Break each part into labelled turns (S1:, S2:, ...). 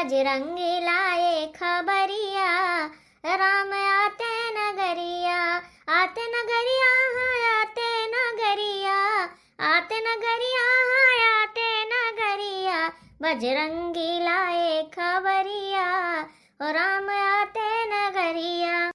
S1: बजरंगी लाए खबरिया, राम आते नगरिया, आते नगरिया, आते नगरिया, आते नगरिया, आते नगरिया, बजरंगी लाए खबरिया, राम आते नगरिया।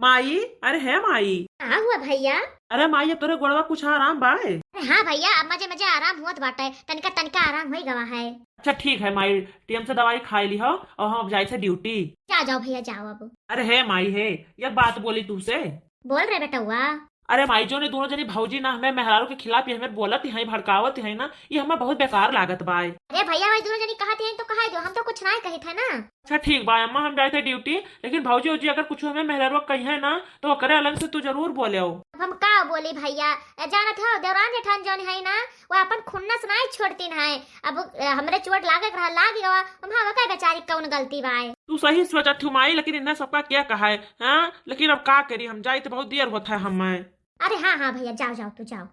S2: माई, अरे है माई।
S1: हाँ हुआ भैया।
S2: अरे माई, अब तोरे गोड़वा कुछ आराम बा?
S1: अरे हाँ भैया, अब मजे मजे आराम हुआ बाटे, तनिका तनिका आराम हो गवा है।
S2: अच्छा ठीक है माई, टीएम से दवाई खाई ली हो और हम अब जाए थे ड्यूटी।
S1: जाओ भैया जाओ अब।
S2: अरे है माई है, यह बात बोली तुमसे।
S1: बोल रहे बेटा हुआ।
S2: अरे माई, जो ने दोनों जनी भौजी ना हमें मेहरारू के खिलाफ ही हमें बोलत ही भड़कावत है ना, ये हमें बहुत बेकार लागत बा।
S1: अरे भैया भाई दोनों जनी कहा थे तो कहा दो, हम तो कुछ ना कही थे ना।
S2: अच्छा ठीक बा अम्मा, हम जाए थे ड्यूटी, लेकिन भौजी उजी अगर कुछ हमें मेहरारू कही है ना तो करे अलग से तू जरूर बोले हो।
S1: हम का बोली भैया, जाना था देवरान जेठान जौन है ना वो अपन खुन्नस नहीं छोड़ती है। अब हमरे चोट लागे लाग गवा, हम का बेचारी कौन गलती बा।
S2: तू सही सोचत थी माई, लेकिन इन्हें सबका क्या कहा है हाँ? लेकिन अब का करी, हम जाए तो बहुत देर होता है हमें।
S1: अरे हाँ हाँ भैया जाओ जाओ तू जाओ।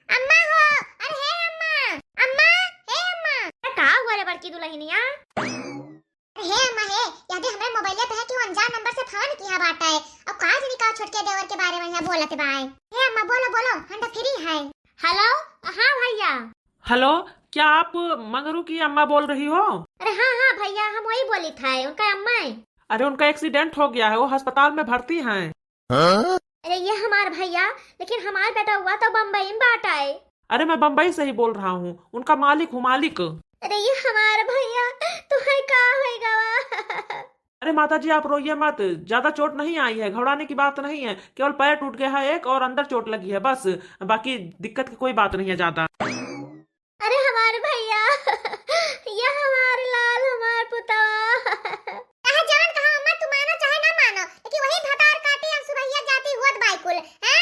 S1: अम्मा हो, अरे हे अम्मा, अम्मा, हे अम्मा। अरे का हुआ रे बड़की दुल्हनिया? अरे हे अम्मा हे, याद है हमारे मोबाइल पे है कि वो अनजान नंबर से फोन किया बाटा है। अब का जानी का छोटके देवर के बारे में यहाँ बोलत बाय। हे अम्मा बोलो बोलो, हम तो फ्री है। हेलो, हाँ भैया।
S2: हेलो, क्या आप मंगरू की अम्मा बोल रही हो?
S1: अरे हाँ हाँ भैया, हम वही बोली था, उनका अम्मा है।
S2: अरे उनका एक्सीडेंट हो गया है, वो अस्पताल में भर्ती हैं।
S1: अरे ये हमार भैया, लेकिन हमार बेटा हुआ तो बम्बई में बाटा है।
S2: अरे मैं बम्बई से ही बोल रहा हूँ, उनका मालिक हूँ, मालिक।
S1: अरे ये हमार भैया तुम्हें का होएगा?
S2: अरे माता जी आप रोइए मत, ज्यादा चोट नहीं आई है, घबराने की बात नहीं है, केवल पैर टूट गया है एक और अंदर चोट लगी है बस, बाकी दिक्कत की कोई बात नहीं है ज्यादा।
S1: अरे हमारे भैया, ये हमारे लाल, हमार पुतवा। कहा जान कहा अम्मा, तू मानो चाहे ना मानो, लेकिन वही भतार काटे अंशु भैया जाती हुआ बाइकुल है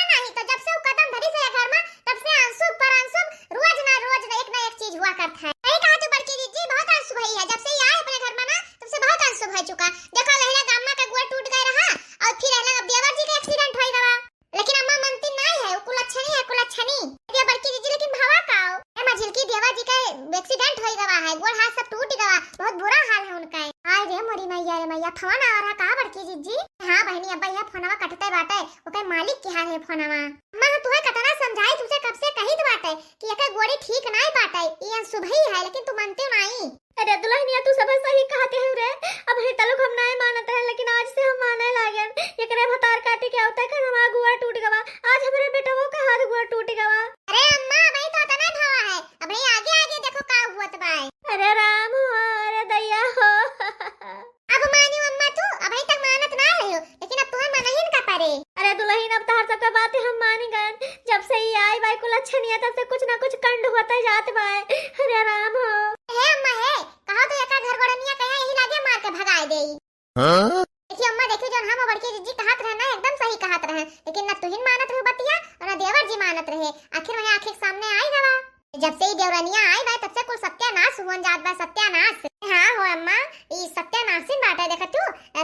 S1: नहीं तो जब से वो कदम धरी से घर में तब से अंशु पर अंशु रोज ना एक ना एक चीज हुआ करता है। वही कहा तू बड़की दीदी, बहुत अंशु भई है, जब से ये आए अपने घर में ना तब से बहुत अंशु भई चुका। देखो लहला गामना का गोड़ टूट गया रहा और फिर लहला देवर जी का एक्सीडेंट होई गवा, लेकिन अम्मा मनती नहीं है, वो कुलच्छनी है कुलच्छनी। ये बड़की दीदी लेकिन भावा का अम्मा झिलकी देवर जी का एक्सीडेंट होई गवा है, गोड़ हाथ सब टूट गवा, बहुत बुरा हाल है उनका। हाय रे मोरी मैया रे मैया, फोन आ रहा का बड़की दीदी? हां बहनी अब्बा यह फोनवा कटते बाटे, ओके मालिक के हाल है फोनवा। अम्मा तुहे कतना समझाई, तुझे कब से कही बाटे कि एकर गोड़ी ठीक नहीं बाटे, ये सुबह है, लेकिन तू मानते नहीं। अरे दुल्हनिया तू सब सही कहते है रे, अब हे तलुक हम नहीं मानते हैं, लेकिन आज से हम माने लागन। एकरे भतार काटे के होता है कि हमारा गोड़ टूट गवा, आज हमारे बेटवो का हाथ गोड़ टूट गवा। अरे अम्मा भाई तो तना भावा है, अब नहीं आगे आगे देखो का हुआ बाय। अरे राम हो, अरे दैया हो। अब मानियो अम्मा तू, अब तक मानत ना रही हो, लेकिन अब तुम्हें मना ही ना पड़े। अरे दुल्हन अब तो हर सब बातें हम मानी गए, जब से ये आई बाई को अच्छा नहीं है तब से कुछ ना कुछ कंड होता जात बाय। अरे राम हो। हे अम्मा हे, कहा तो एका घर गोड़निया कहे यही लागे मार के भगाए देई। हां देखिए अम्मा, देखिए जो हम बड़की जी कहत रहे ना एकदम सही कहत रहे, लेकिन ना तुहिन मानत रहे बतिया और ना देवर जी मानत रहे। आखिर वही आंखें सामने आई गवा, जब से ही देवरानिया आई बा तब से कुल सत्यानाश हुन जात बा, सत्यानाश। हां हो अम्मा, ई सत्यानाश ही बाटे, देखा तू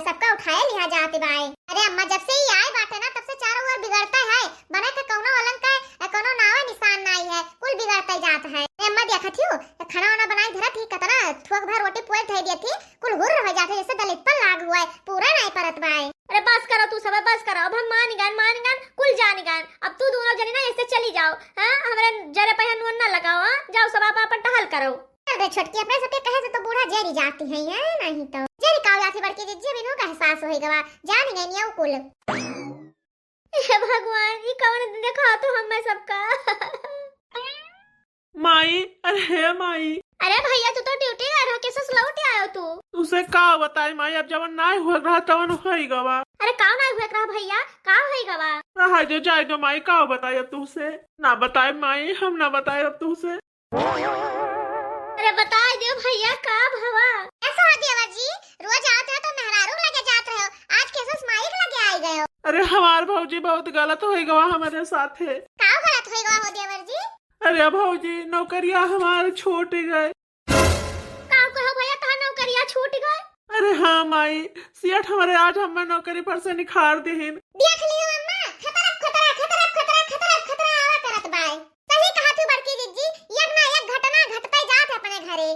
S1: सबका उठाए लिया जाते बाय। अरे अम्मा जब से ही आई बाटे ना तब से चारों ओर बिगड़ता है, बने के कोनो अलंक है कोनो नावा निशान नहीं है, कुल बिगड़ता जात है। अम्मा देखा थी खाना वाना बनाई धरा थी, कतना ठोक भर रोटी पुआ थे दी थी, कुल हुर रह जाते जैसे दलित पर लाग हुआ है, पूरा नहीं परत बाय। अरे बस करो तू सब, बस करो, अब हम मान गन कुल जान गन। अब तू दोनों जनी ना ऐसे चली जाओ, हां हमरे जरे पहन नुन ना लगाओ, हां जाओ सब आप अपन टहल करो। अरे छोटकी अपने सबके कहे से तो बूढ़ा जेरी जाती है या नहीं तो जेरी काव जाती बड़की दीदी बिनु का एहसास होई गवा, जान गई निया कुल। हे भगवान, ये कौन देखा तो हम में सबका।
S2: माई, अरे माई।
S1: अरे भैया तू तो ड्यूटी गए रहो, कैसे लौट आयो तू?
S2: तुसे का बताई माई, अब जवन नहीं हुआ रहा तवन होई गवा।
S1: अरे का नहीं हुआ रहा भैया, का होई गवा?
S2: रहा जो जाए जो माई, का बताई अब तुसे ना बताए माई, हम ना बताए अब तुसे।
S1: अरे बता दो भैया का भवा। ऐसा हो देवर जी, रोज आते हो तो मेहरारू लगे जाते हो, आज कैसे स्माइल लगे आई गए हो?
S2: अरे हमार भौजी बहुत गलत होई गवा हमारे साथे।
S1: का गलत होई गवा हो देवर जी?
S2: अरे भौजी नौकरिया हमारे छूट गए।
S1: का कहो भैया, कहा नौकरिया छूट गए?
S2: अरे हाँ माई, सियट हमारे आज हमें नौकरी पर से निखार देहिन।
S1: देख लियो अम्मा, खतरा आवा करत बाय। सही कहा तू बड़की दीदी, एक ना एक घटना घटते जात है अपने घरे।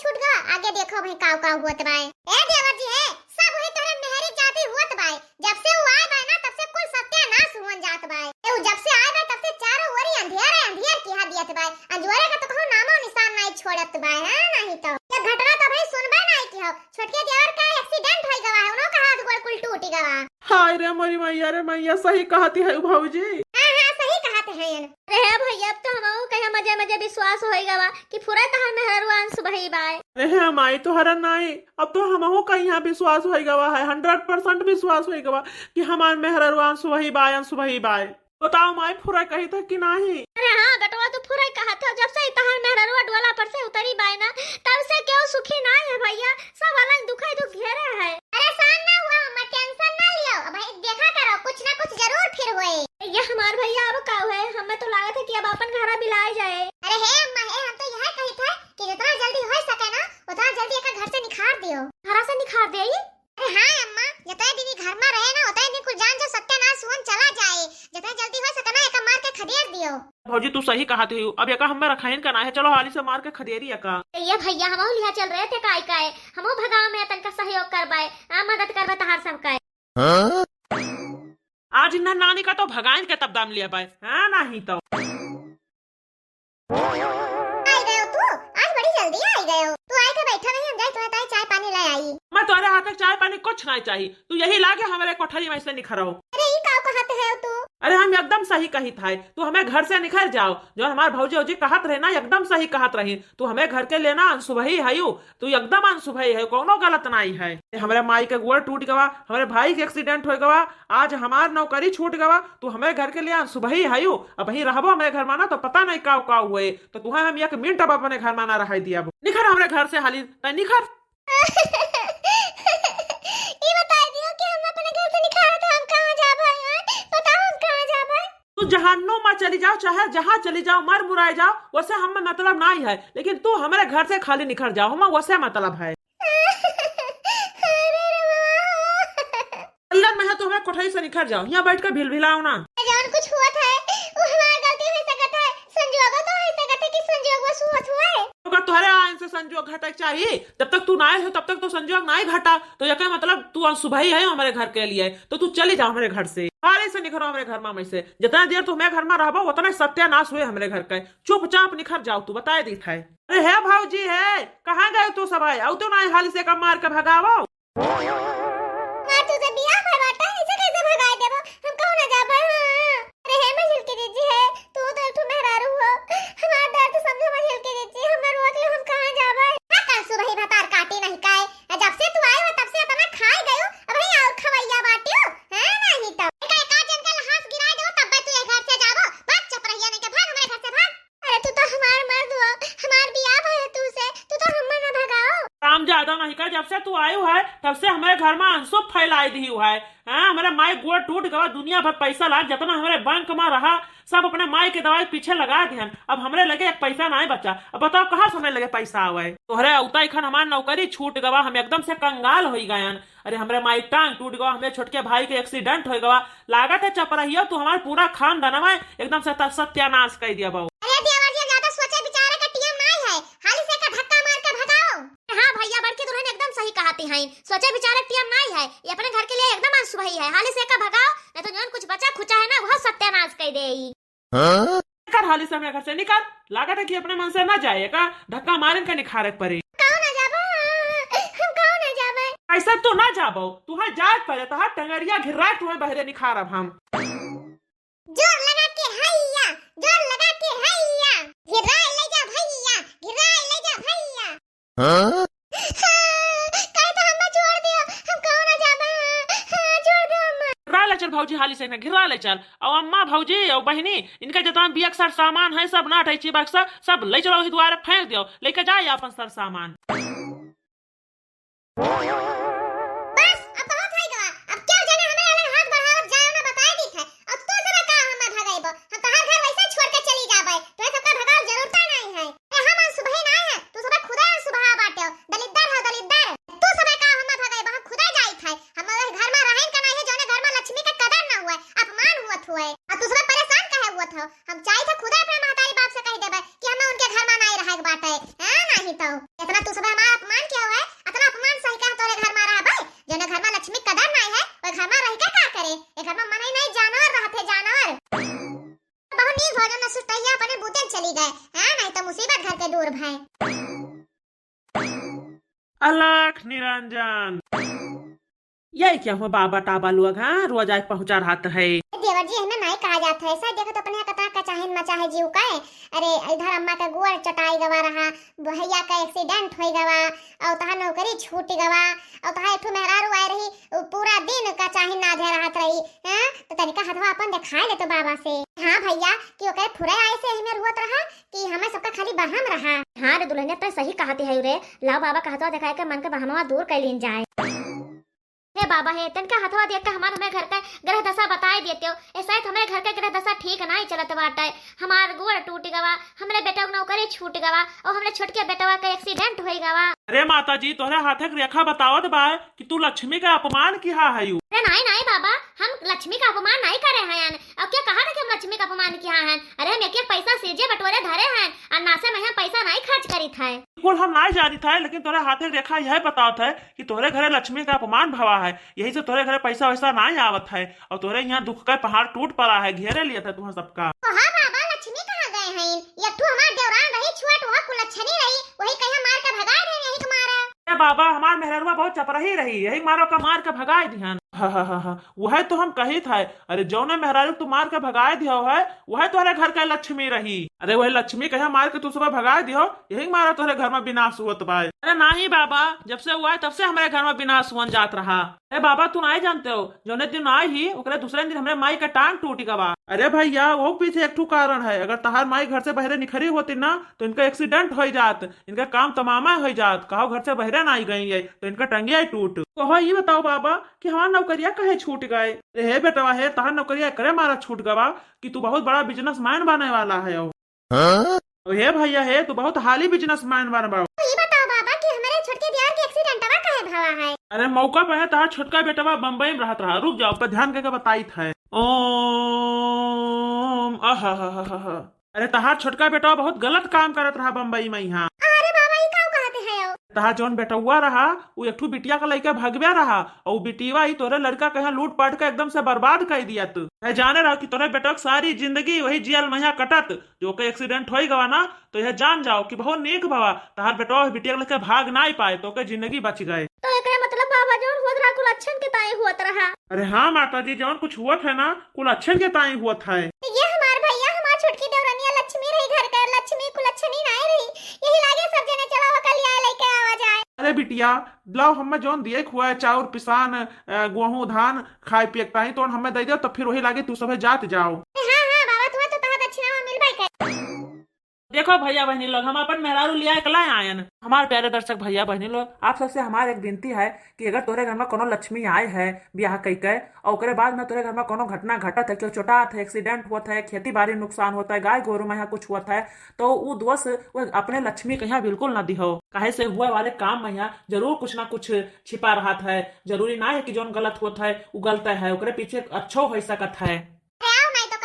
S1: छूट गवा आगे देखो भाई काव काव होत बाय ए देवर जी है सब वही तोरे मेहरी जाति होत बाय जब से वो आए बाय ना तब से कुल सत्यानाश हुन जात बाय ए जब से आए बाय तब से चारों ओरी अंधेर किहा दियत बाय अंजोरे का तो कहूं नामो निशान नहीं छोड़त बाय है नहीं तो ये घटना तो भाई सुनबा नहीं की हो छोटके देवर का एक्सीडेंट होई गवा है उनो का हाथ गोड़ कुल टूटी गवा
S2: हाय रे मरी मैया रे मैया सही कहती है भौजी।
S1: हां सही कहते हैं अरे भैया अब तो हमहु कहे मजे मजे विश्वास होई गवा कि पूरा तहर में हरवान सुबही बाय
S2: अरे माई तो हरन नहीं अब तो हमहु का यहाँ विश्वास होई गवा है 100% विश्वास होई गवा कि हमार मेहरवान सुबही बाय बताओ माई पूरा कही था कि नहीं।
S1: अरे हाँ गटवा तो पूरा कहा था जब से तहर मेहरवा डोला पर से उतरी बाय ना तब से क्यों सुखी ना है भैया सब अलग दुखाई दुख घेरे है। परेशान ना हुआ अम्मा टेंशन ना लियो भाई देखा करो कुछ ना कुछ जरूर फिर होए ये हमार भैया अब का है हमें तो लागत है कि अब अपन घरा बिलाए जाए। अरे हे अम्मा हे हम तो यह कही था कि जितना जल्दी हो सके ना उतना जल्दी एक घर से निखार दियो घरा से निखार दे। अरे हाँ अम्मा जितना दीदी घर में रहे ना उतना दिन कुछ जान जो सत्यानाश हुन चला जाए जितना जल्दी हो सके ना एक मार के खदेड़ दियो।
S2: भौजी तू सही कहा थी अब एका हमें रखाइन करना है चलो हाली से मार के खदेरी एका।
S1: ये भैया हमहु लिया चल रहे थे काय काय हमहु भगाव में तनका सहयोग करबाए मदद करबे तहार सब का।
S2: आज इन्ना नानी का तो भगाइन के तब दाम लिया पाए हां नहीं तो
S1: आई गयो तू आज बड़ी जल्दी आई गयो तू आए के बैठा नहीं हम जाए तुम्हें ताई चाय पानी ले आई।
S2: मैं तुम्हारे हाथ में चाय पानी कुछ नहीं चाहिए तू यही लाके हमारे कोठरी में से निखर आओ।
S1: अरे ये का कहते है तू।
S2: अरे हम एकदम सही कही था तू हमें घर से निकल जाओ जो हमारे भौजी औजी कहत रहे ना एकदम सही कहत रही तू हमें घर के लेना अनसुभई है तू एकदम अनसुभई है कोनो गलत नहीं है। हमारे माई के गोड़ टूट गवा हमारे भाई के एक्सीडेंट हो गवा आज हमार नौकरी छूट गवा तू हमें घर के लिए अनसुभई है अब वही रहबो हमारे घर माना तो पता नहीं काव काव हुए तो तुम्हें हम एक मिनट अब अपने घर माना रह दिया निखर हमारे घर से हाली निखर।
S1: ये बता दियो कि हम अपने घर से निकाले तो हम कहां जाबे बताओ हम कहां जाबे।
S2: तू जहान्नुम में चली जाओ चाहे जहाँ चली जाओ मर मुराए जाओ वैसे हमें मतलब नहीं है लेकिन तू हमारे घर से खाली निखर जाओ हमें वैसे मतलब है। अल्लाह में तो हमें कोठरी से निखर जाओ यहाँ बैठ कर भिलभिलाओ ना।
S1: जान कुछ हुआ था वो हमारी गलती हो सकता है संजोग तो हो सकता है कि संजोग वो हुआ है
S2: अगर तुम्हारे आयन से संजोग घटक चाहिए जब तक तू ना आए हो तब तक तो संजोग नहीं घटा तो यह मतलब तू अनसुभई है हमारे घर के लिए तो तू चली जाओ हमारे घर से हाले से निखरो हमारे घर में से जितना देर तू हमारे घर में रहबो उतना सत्यानाश हुए हमारे घर का चुपचाप निखर जाओ तू बताए दी था। अरे है भाजी है कहाँ गए तू सब आए तो ना हाली से कम मार के भगावो
S1: तुझे बियाह करवाता है इसे कैसे भगाए देबो हम कहू ना जाबो। अरे हे मझिल के दीदी है तू तो तू मेहरारू हो हमार दर्द समझो मझिल के दीदी हमर रोक ले हम कहां जाबे ना कर सुबह भतार काटे नहीं काए जब से तू आए हो तब से अपना खाए गयो अब ही और खवैया बाटियो है नहीं तो एक जन का हाथ गिरा दो तब तू ये घर से जाबो बात चुप रहिया नहीं के भाग हमारे घर से भाग। अरे तू तो हमार मर्द हो हमार बियाह है तू से तू तो हम ना भगाओ
S2: काम ज्यादा नहीं कर जब से तू आयु है तब से हमारे घर में अंशुभ फैलाई दी हुआ है हमारे माई गोड़ टूट गवा दुनिया भर पैसा लाग जितना हमारे बैंक में रहा सब अपने माई के दवाई पीछे लगा दिहन अब हमरे लगे एक पैसा नहीं बचा अब बताओ कहाँ से हमें लगे पैसा आवे तोहरे उता खन हमार नौकरी छूट गवा हम एकदम से कंगाल हो गए। अरे हमारे माई टांग टूट गवा हमें छोटके भाई के एक्सीडेंट हो गवा लागत है चपरहिया तू हमारे पूरा खानदान में एकदम से सत्यानाश कर दिया बहु।
S1: हाँ भैया बढ़ के तुरंत एकदम सही कहती हैं सोचे बेचारे टीएम नहीं है ये अपने घर के लिए एकदम अनसुभई है हाली से का भगाओ नहीं तो जौन कुछ बचा खुचा है ना वो सत्यानाश कर देई।
S2: कर हाली से अपने घर से निकाल लागत है कि अपने मन से ना जाएगा धक्का मारन का निखारक पड़े
S1: कहां ना जाबो हम कहां ना जाबे
S2: ऐसा तो ना जाबो तुहां जात पड़े तो हां टंगरिया घिरा तुम्हें बहरे निखारब हम
S1: जोर लगा के हैया घिरा ले जा भैया घिरा ले जा भैया हां कहे तो हम छोड़ दियो हम कहां ना जाबे छोड़ दो अम्मा
S2: घिरा ले चल भौजी हाली से ना घिरा ले चल और अम्मा भौजी और बहनी इनका जितना भी अक्सर सामान है सब ना ठैची बक्सा सब ले चलो ही द्वारा फेंक दियो लेके जाए अपन सर सामान।
S1: बस अब बहुत हो गया अब क्या जाने हमें अलग हाथ बढ़ाओ जाए ना बताए दी थे अब तो जरा का हम भगाइबो हम तो हर घर वैसे छोड़ के चली जाबे तो सबका भगाओ जरूरत नहीं है हम सुबह ना है तू सब खुदा सुबह बाटे दलिद्दार हो दलिद्दार तू सब का हम भगाइबो हम खुदा जाई थे हमारे घर में रहन का नहीं है जोने घर में लक्ष्मी का कदर ना हुआ अपमान हुआ अब तू सब परेशान काहे हुआ था हम चाहे तो खुदा अपने महतारी बाप से कह देबे कि हमें उनके घर में नहीं रहे के बात है नहीं तो इतना तू सब
S2: अलख निरंजन। यही क्या हुआ बाबा टाबा लोग, हाँ रोज आज पहुंचा रहा है।
S1: देवर जी हमें नहीं कहा जाता है ऐसा, देखो तो अपने कता का चाहे न चाहे जीव का है। अरे इधर अम्मा का गोड़ चटाई गवा रहा, भैया का एक्सीडेंट हो गवा, और तहा नौकरी छूट गवा, और तहा एक मेहरारू आई रही पूरा दिन का चाहे ना दे रहा रही। हां तो तनिका हथवा अपन दिखाई ले तो बाबा से। हां भैया कि ओके फुरे आए से हमें रुवत रहा कि हमें सबका खाली बहम रहा। हां रे दुल्हनिया तो सही कहते है रे, लाओ बाबा का हथवा दिखाए के मन के बहमवा दूर कर लीन जाए। हे बाबा हे तन का हथवा देख के हमार हमें घर का ग्रह दशा बताई देते हो, ऐसा है हमारे घर का ग्रह दशा ठीक नहीं चलत बाटे। हमार गोड़ टूट गवा, हमरे बेटा को नौकरी छूट गवा, और हमरे छोटके बेटवा का एक्सीडेंट हो गवा।
S2: अरे माता जी तोहरे हाथे के रेखा बतावत बा कि तू लक्ष्मी का अपमान किया है।
S1: अरे नहीं नहीं बाबा, हम लक्ष्मी का अपमान नहीं करे हैं। अब क्या कहा ना कि हम लक्ष्मी का अपमान किया है? अरे हम एक एक पैसा सीजे बटोरे धरे हैं और नासे में हम पैसा नहीं खर्च करी था।
S2: बिल्कुल हम नहीं जानी था, लेकिन तोरे हाथे के रेखा यह बतावत है कि तोरे घरे लक्ष्मी का अपमान भवा है, यही से तोरे घरे पैसा वैसा नहीं आवत है, और तोरे यहाँ दुख का पहाड़ टूट पड़ा है, घेरे लिया था तुम्हारा सबका।
S1: हाँ बाबा लक्ष्मी कहाँ गए हैं? एक ठो हमार देवरान रही छुआट वहाँ कुलच्छनी रही, वही कहीं मार के भगा दे यही के मारा।
S2: बाबा हमार मेहरवा बहुत चपरही रही, यही मारो का मार के भगाए ध्यान। हाँ वह तो हम कही था। अरे जौने मेहरारू तू मार के भगाए दियो है वह तुम्हारे घर का लक्ष्मी रही। अरे वही लक्ष्मी कहा मार के तू सुबह भगाए दियो, यही मारा तुम्हारे घर में विनाश हुआ भाई। अरे नहीं बाबा, जब से हुआ है तब से हमारे घर में विनाश हुआ जात रहा। अरे बाबा तू नहीं जानते हो, जौने दिन आई ही ओकरे दूसरे दिन हमारे माई का टांग टूट गवा। अरे भैया वो पीछे एक कारण है, अगर तहार माई घर से बहरे निखरी होती ना तो इनका एक्सीडेंट हो जात, इनका काम तमामा हो जात। कहो घर से बहरे नहीं गई है तो इनका टंगिया टूट। तो ये बताओ बाबा कि हमारा नौकरिया कहे छूट गए? हे बेटवा है तहार नौकरिया करे मारा छूट गवा कि तू बहुत बड़ा बिजनेसमैन बनने वाला है। हे भैया है तू बहुत हाली बिजनेसमैन बनबा।
S1: ये बताओ बाबा कि हमारे छोटके दियार के एक्सीडेंट हुआ काहे भवा है?
S2: अरे मौका पे है तहार छोटका बेटवा बम्बई में रहत रहा, रुक जाओ पर ध्यान करके बताई था। ओम आहा। अरे तहार छोटका बेटवा बहुत गलत काम करत रहा बम्बई में यहाँ।
S1: अरे बाबा ये का कहते हैं?
S2: तहार जौन बेटुआ रहा वो एक ठू बिटिया का लड़का भगव्या रहा, और बिटिया ही तोरे लड़का कहीं लूट पाट के एकदम से बर्बाद कर दिया। तू जाने रहा कि तोरे बेटा सारी जिंदगी वही जेल में यहाँ कटत, जो के एक्सीडेंट हो गवा ना तो यह जान जाओ कि बहुत नेक भवा तहार बेटवा बिटिया के लेके भाग नहीं पाए तो के जिंदगी बच गए।
S1: तो एकरे मतलब बाबा जौन हुआ रहा कुल अच्छन के ताई हुआ रहा।
S2: अरे हाँ माता जी जौन कुछ हुआ था ना कुल अच्छे के ताई हुआ था।
S1: ये हमार भैया हमार छोटकी देवरानिया लक्ष्मी रही घर का, लक्ष्मी कुलच्छनी नहीं रही, यही लागे सब जने चला कल आए लेके आवा जाए।
S2: अरे बिटिया लाओ हमें जौन दिए हुआ चाउर पिसान गेहूं धान खाए पियता ही तो हमें दे दो, तो फिर वही लागे तू सब जात जाओ।
S1: हाँ बाबा तुम्हें तो तहा दक्षिणा मिल भाई।
S2: देखो भैया बहनी लोग हम अपन मेहरारू लिया कला आयन। हमारे प्यारे दर्शक भैया बहनी लोग आप सबसे हमारे एक विनती है कि अगर तोरे घर में कोनो लक्ष्मी आए है ब्याह कई के और उसके बाद में तोरे घर में कोनो घटना घटत है, क्यों चोटात है, एक्सीडेंट हुआ है, खेती बाड़ी नुकसान होता है, गाय गोरू में यहाँ कुछ हुआ है, तो वो दोष वो अपने लक्ष्मी के यहाँ बिल्कुल न दिहो। काहे से हुए वाले काम में यहाँ जरूर कुछ ना कुछ छिपा रहा है। जरूरी ना है कि जो गलत होता है वो गलत है, उसके पीछे अच्छो हो सकता है।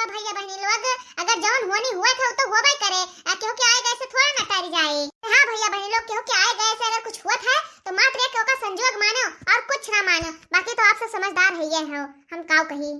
S1: भैया बहनी लोग अगर जौन होनी हुआ था तो होबे करे, क्योंकि आए गए से थोड़ा न टरी जाए। हाँ भैया बहनी लोग क्योंकि आए गए से अगर कुछ हुआ था तो मात्र एक का संजोग मानो और कुछ ना मानो, बाकी तो आप सब समझदार है ये हो हम काव कही।